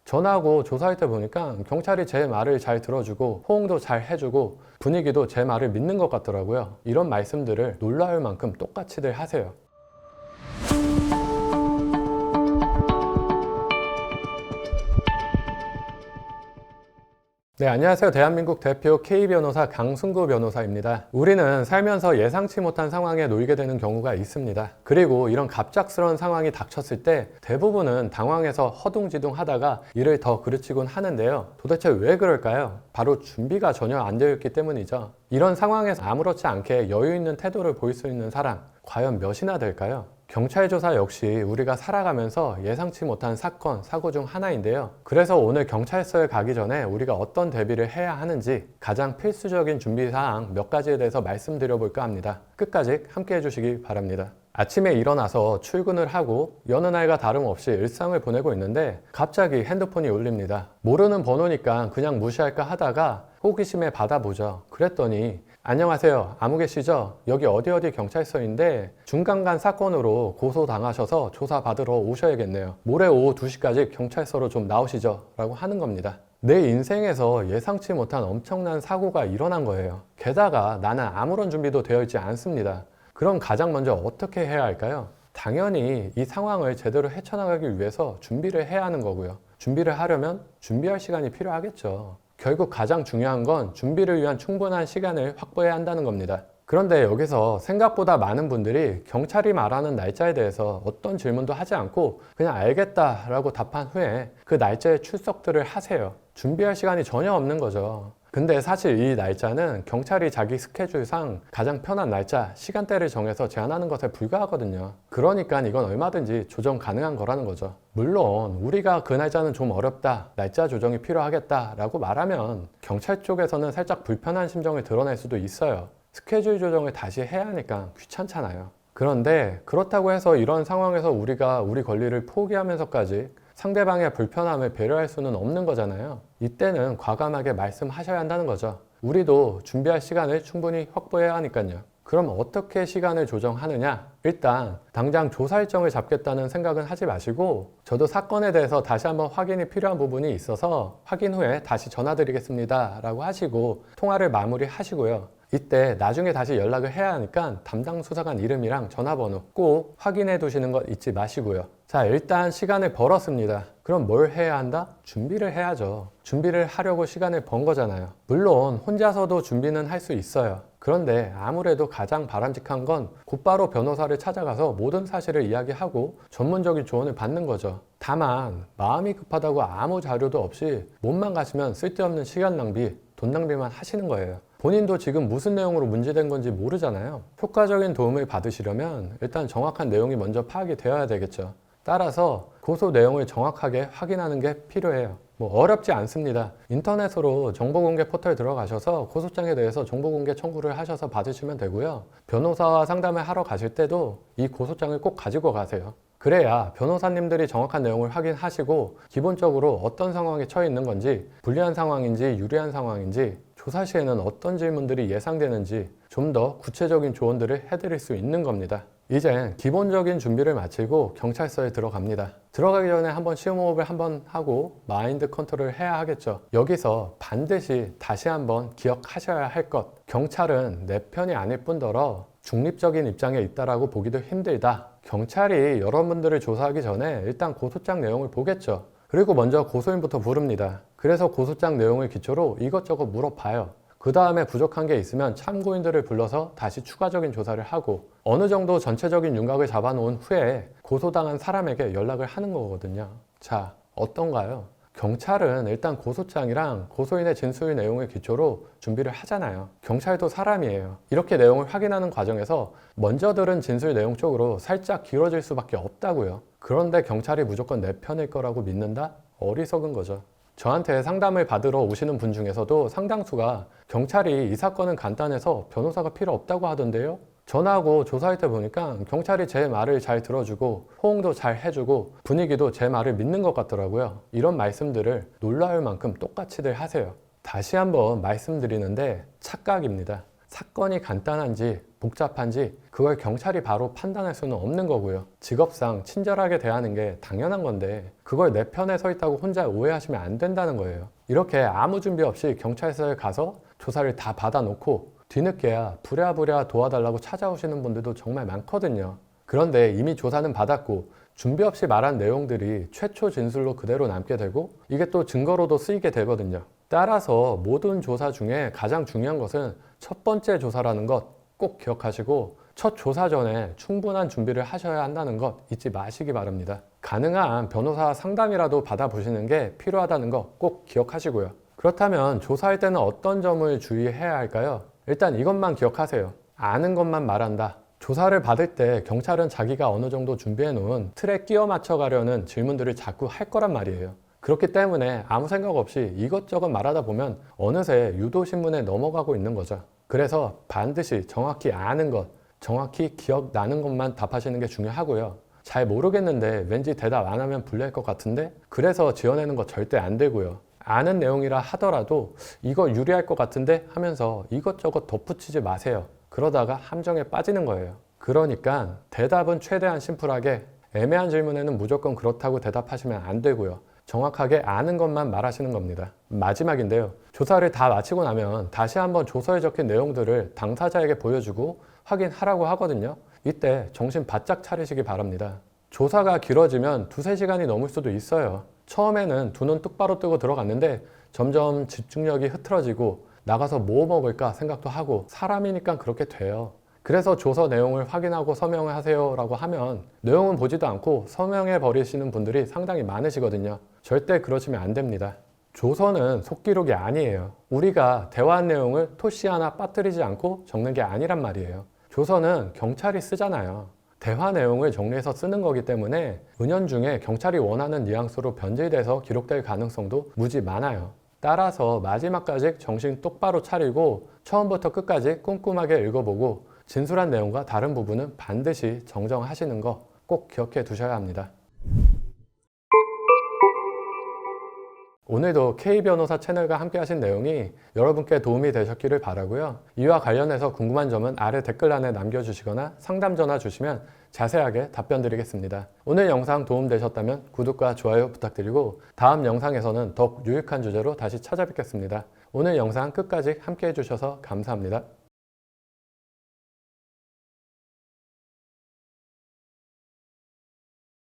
전화하고 조사할 때 보니까 경찰이 제 말을 잘 들어주고 호응도 잘 해주고 분위기도 제 말을 믿는 것 같더라고요. 이런 말씀들을 놀라울 만큼 똑같이들 하세요. 네, 안녕하세요. 대한민국 대표 K변호사 강승구 변호사입니다. 우리는 살면서 예상치 못한 상황에 놓이게 되는 경우가 있습니다. 그리고 이런 갑작스러운 상황이 닥쳤을 때 대부분은 당황해서 허둥지둥 하다가 일을 더 그르치곤 하는데요. 도대체 왜 그럴까요? 바로 준비가 전혀 안 되어 있기 때문이죠. 이런 상황에서 아무렇지 않게 여유 있는 태도를 보일 수 있는 사람, 과연 몇이나 될까요? 경찰 조사 역시 우리가 살아가면서 예상치 못한 사건, 사고 중 하나인데요. 그래서 오늘 경찰서에 가기 전에 우리가 어떤 대비를 해야 하는지 가장 필수적인 준비사항 몇 가지에 대해서 말씀드려 볼까 합니다. 끝까지 함께 해주시기 바랍니다. 아침에 일어나서 출근을 하고 여느 날과 다름없이 일상을 보내고 있는데 갑자기 핸드폰이 울립니다. 모르는 번호니까 그냥 무시할까 하다가 호기심에 받아보죠. 그랬더니 안녕하세요. 아무 계시죠? 여기 어디 경찰서인데 중간간 사건으로 고소당하셔서 조사받으러 오셔야겠네요. 모레 오후 2시까지 경찰서로 좀 나오시죠? 라고 하는 겁니다. 내 인생에서 예상치 못한 엄청난 사고가 일어난 거예요. 게다가 나는 아무런 준비도 되어 있지 않습니다. 그럼 가장 먼저 어떻게 해야 할까요? 당연히 이 상황을 제대로 헤쳐나가기 위해서 준비를 해야 하는 거고요. 준비를 하려면 준비할 시간이 필요하겠죠. 결국 가장 중요한 건 준비를 위한 충분한 시간을 확보해야 한다는 겁니다. 그런데 여기서 생각보다 많은 분들이 경찰이 말하는 날짜에 대해서 어떤 질문도 하지 않고 그냥 알겠다라고 답한 후에 그 날짜에 출석들을 하세요. 준비할 시간이 전혀 없는 거죠. 근데 사실 이 날짜는 경찰이 자기 스케줄상 가장 편한 날짜, 시간대를 정해서 제한하는 것에 불과하거든요. 그러니까 이건 얼마든지 조정 가능한 거라는 거죠. 물론 우리가 그 날짜는 좀 어렵다, 날짜 조정이 필요하겠다 라고 말하면 경찰 쪽에서는 살짝 불편한 심정을 드러낼 수도 있어요. 스케줄 조정을 다시 해야 하니까 귀찮잖아요. 그런데 그렇다고 해서 이런 상황에서 우리가 우리 권리를 포기하면서까지 상대방의 불편함을 배려할 수는 없는 거잖아요. 이때는 과감하게 말씀하셔야 한다는 거죠. 우리도 준비할 시간을 충분히 확보해야 하니까요. 그럼 어떻게 시간을 조정하느냐? 일단 당장 조사 일정을 잡겠다는 생각은 하지 마시고 저도 사건에 대해서 다시 한번 확인이 필요한 부분이 있어서 확인 후에 다시 전화드리겠습니다 라고 하시고 통화를 마무리하시고요. 이때 나중에 다시 연락을 해야 하니까 담당 수사관 이름이랑 전화번호 꼭 확인해 두시는 것 잊지 마시고요. 자, 일단 시간을 벌었습니다. 그럼 뭘 해야 한다? 준비를 해야죠. 준비를 하려고 시간을 번 거잖아요. 물론 혼자서도 준비는 할 수 있어요. 그런데 아무래도 가장 바람직한 건 곧바로 변호사를 찾아가서 모든 사실을 이야기하고 전문적인 조언을 받는 거죠. 다만 마음이 급하다고 아무 자료도 없이 몸만 가시면 쓸데없는 시간 낭비, 돈 낭비만 하시는 거예요. 본인도 지금 무슨 내용으로 문제된 건지 모르잖아요. 효과적인 도움을 받으시려면 일단 정확한 내용이 먼저 파악이 되어야 되겠죠. 따라서 고소 내용을 정확하게 확인하는 게 필요해요. 어렵지 않습니다. 인터넷으로 정보공개 포털 들어가셔서 고소장에 대해서 정보공개 청구를 하셔서 받으시면 되고요. 변호사와 상담을 하러 가실 때도 이 고소장을 꼭 가지고 가세요. 그래야 변호사님들이 정확한 내용을 확인하시고 기본적으로 어떤 상황에 처해 있는 건지, 불리한 상황인지 유리한 상황인지, 조사 시에는 어떤 질문들이 예상되는지 좀 더 구체적인 조언들을 해드릴 수 있는 겁니다. 이제 기본적인 준비를 마치고 경찰서에 들어갑니다. 들어가기 전에 한번 심호흡을 한번 하고 마인드 컨트롤을 해야 하겠죠. 여기서 반드시 다시 한번 기억하셔야 할 것. 경찰은 내 편이 아닐 뿐더러 중립적인 입장에 있다라고 보기도 힘들다. 경찰이 여러분들을 조사하기 전에 일단 고소장 내용을 보겠죠. 그리고 먼저 고소인부터 부릅니다. 그래서 고소장 내용을 기초로 이것저것 물어봐요. 그 다음에 부족한 게 있으면 참고인들을 불러서 다시 추가적인 조사를 하고 어느 정도 전체적인 윤곽을 잡아놓은 후에 고소당한 사람에게 연락을 하는 거거든요. 자, 어떤가요? 경찰은 일단 고소장이랑 고소인의 진술 내용을 기초로 준비를 하잖아요. 경찰도 사람이에요. 이렇게 내용을 확인하는 과정에서 먼저 들은 진술 내용 쪽으로 살짝 길어질 수밖에 없다고요. 그런데 경찰이 무조건 내 편일 거라고 믿는다? 어리석은 거죠. 저한테 상담을 받으러 오시는 분 중에서도 상당수가 경찰이 이 사건은 간단해서 변호사가 필요 없다고 하던데요? 전화하고 조사할 때 보니까 경찰이 제 말을 잘 들어주고 호응도 잘 해주고 분위기도 제 말을 믿는 것 같더라고요. 이런 말씀들을 놀라울 만큼 똑같이들 하세요. 다시 한번 말씀드리는데 착각입니다. 사건이 간단한지 복잡한지 그걸 경찰이 바로 판단할 수는 없는 거고요. 직업상 친절하게 대하는 게 당연한 건데 그걸 내 편에 서 있다고 혼자 오해하시면 안 된다는 거예요. 이렇게 아무 준비 없이 경찰서에 가서 조사를 다 받아놓고 뒤늦게야 부랴부랴 도와달라고 찾아오시는 분들도 정말 많거든요. 그런데 이미 조사는 받았고 준비 없이 말한 내용들이 최초 진술로 그대로 남게 되고 이게 또 증거로도 쓰이게 되거든요. 따라서 모든 조사 중에 가장 중요한 것은 첫 번째 조사라는 것 꼭 기억하시고 첫 조사 전에 충분한 준비를 하셔야 한다는 것 잊지 마시기 바랍니다. 가능한 변호사 상담이라도 받아보시는 게 필요하다는 거 꼭 기억하시고요. 그렇다면 조사할 때는 어떤 점을 주의해야 할까요? 일단 이것만 기억하세요. 아는 것만 말한다. 조사를 받을 때 경찰은 자기가 어느 정도 준비해 놓은 틀에 끼워 맞춰 가려는 질문들을 자꾸 할 거란 말이에요. 그렇기 때문에 아무 생각 없이 이것저것 말하다 보면 어느새 유도신문에 넘어가고 있는 거죠. 그래서 반드시 정확히 아는 것, 정확히 기억나는 것만 답하시는 게 중요하고요. 잘 모르겠는데 왠지 대답 안 하면 불리할 것 같은데 그래서 지어내는 거 절대 안 되고요. 아는 내용이라 하더라도 이거 유리할 것 같은데 하면서 이것저것 덧붙이지 마세요. 그러다가 함정에 빠지는 거예요. 그러니까 대답은 최대한 심플하게, 애매한 질문에는 무조건 그렇다고 대답하시면 안 되고요. 정확하게 아는 것만 말하시는 겁니다. 마지막인데요. 조사를 다 마치고 나면 다시 한번 조서에 적힌 내용들을 당사자에게 보여주고 확인하라고 하거든요. 이때 정신 바짝 차리시기 바랍니다. 조사가 길어지면 2-3시간이 넘을 수도 있어요. 처음에는 두 눈 똑바로 뜨고 들어갔는데 점점 집중력이 흐트러지고 나가서 뭐 먹을까 생각도 하고 사람이니까 그렇게 돼요. 그래서 조서 내용을 확인하고 서명을 하세요 라고 하면 내용은 보지도 않고 서명해 버리시는 분들이 상당히 많으시거든요. 절대 그러시면 안 됩니다. 조서는 속기록이 아니에요. 우리가 대화한 내용을 토시 하나 빠뜨리지 않고 적는 게 아니란 말이에요. 조서는 경찰이 쓰잖아요. 대화 내용을 정리해서 쓰는 거기 때문에 은연중에 경찰이 원하는 뉘앙스로 변질돼서 기록될 가능성도 무지 많아요. 따라서 마지막까지 정신 똑바로 차리고 처음부터 끝까지 꼼꼼하게 읽어보고 진술한 내용과 다른 부분은 반드시 정정하시는 거 꼭 기억해 두셔야 합니다. 오늘도 K변호사 채널과 함께 하신 내용이 여러분께 도움이 되셨기를 바라고요. 이와 관련해서 궁금한 점은 아래 댓글란에 남겨주시거나 상담 전화 주시면 자세하게 답변 드리겠습니다. 오늘 영상 도움되셨다면 구독과 좋아요 부탁드리고 다음 영상에서는 더욱 유익한 주제로 다시 찾아뵙겠습니다. 오늘 영상 끝까지 함께 해주셔서 감사합니다.